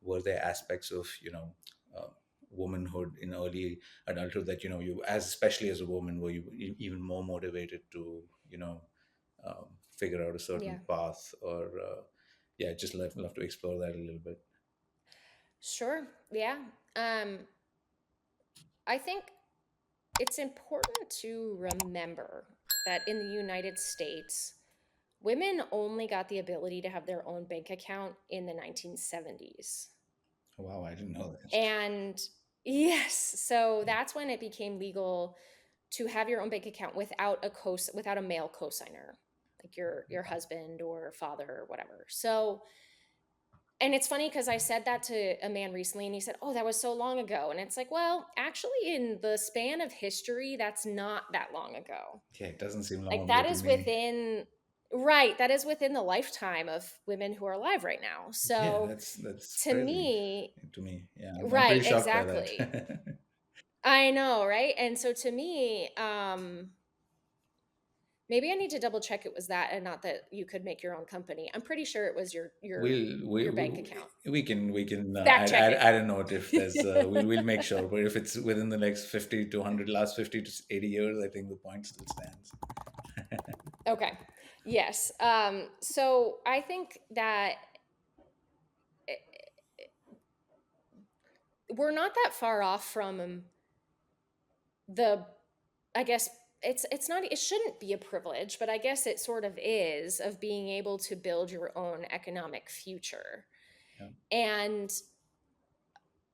were there aspects of, uh, womanhood in early adulthood that, you, as especially as a woman, were you even more motivated to, you know figure out a certain Yeah. path, or yeah, just love to explore that a little bit. Sure. Yeah. Um, I think it's important to remember that in the United States, women only got the ability to have their own bank account in the 1970s. Wow, I didn't know that. And yes, so that's when it became legal to have your own bank account without a male cosigner, like your husband or father or whatever. So, and it's funny because I said that to a man recently and he said, "Oh, that was so long ago." And it's like, well, actually, in the span of history, that's not that long ago. Yeah, it doesn't seem long Like, ago that to is me. within, right, that is within the lifetime of women who are alive right now. Yeah, So that's to crazy me, to me. Yeah, I'm right, pretty shocked by exactly. that. I know, right? And so to me, maybe I need to double check it was that and not that you could make your own company. I'm pretty sure it was your your we'll your bank account. we can Fact check add a note if there's it. we'll make sure, but if it's within the next 50 to 100 last 50 to 80 years, I think the point still stands. Okay. Yes. So I think that we're not that far off from the, I guess it's not, it shouldn't be a privilege, but I guess it sort of is, of being able to build your own economic future. Yeah. And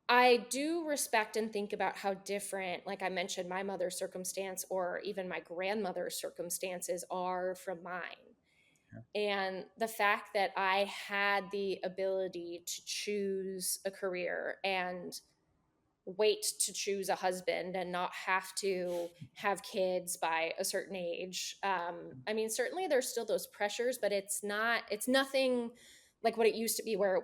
I do respect and think about how different, like I mentioned, my mother's circumstance or even my grandmother's circumstances are from mine. Yeah. And the fact that I had the ability to choose a career and wait to choose a husband and not have to have kids by a certain age. I mean, certainly there's still those pressures, but it's nothing like what it used to be where it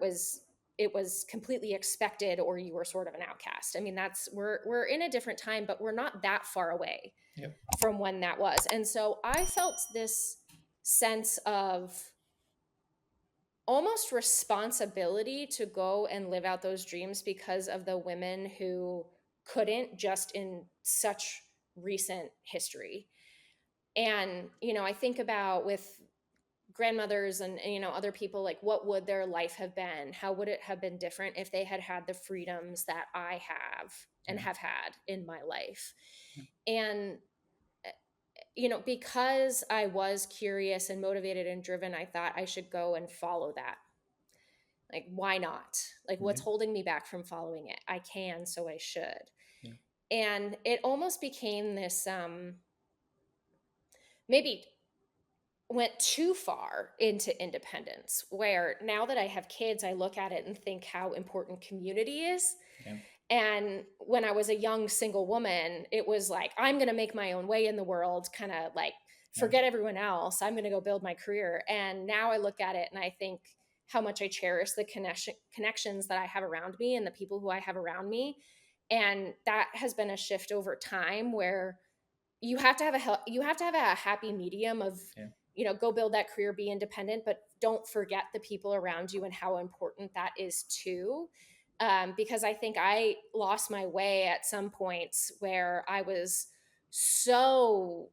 was completely expected or you were sort of an outcast. I mean, we're in a different time, but we're not that far away Yep. from when that was. And so I felt this sense of almost responsibility to go and live out those dreams because of the women who couldn't, just in such recent history. And I think about with grandmothers and other people, like, what would their life have been, how would it have been different if they had had the freedoms that I have and Yeah. have had in my life. Yeah. And because I was curious and motivated and driven, I thought I should go and follow that. Like, why not? Like, Yeah. what's holding me back from following it? I can, so I should. Yeah. And it almost became this, maybe went too far into independence, where now that I have kids, I look at it and think how important community is. Yeah. And when I was a young single woman, it was like, I'm going to make my own way in the world, kind of like, Yeah. forget everyone else. I'm going to go build my career. And now I look at it and I think how much I cherish the connections that I have around me and the people who I have around me. And that has been a shift over time where you have to have a happy medium of, Yeah. go build that career, be independent, but don't forget the people around you and how important that is too. Because I think I lost my way at some points where I was so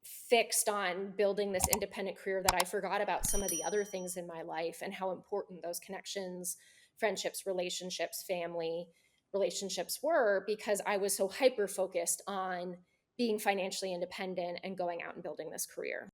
fixed on building this independent career that I forgot about some of the other things in my life and how important those connections, friendships, relationships, family relationships were, because I was so hyper focused on being financially independent and going out and building this career.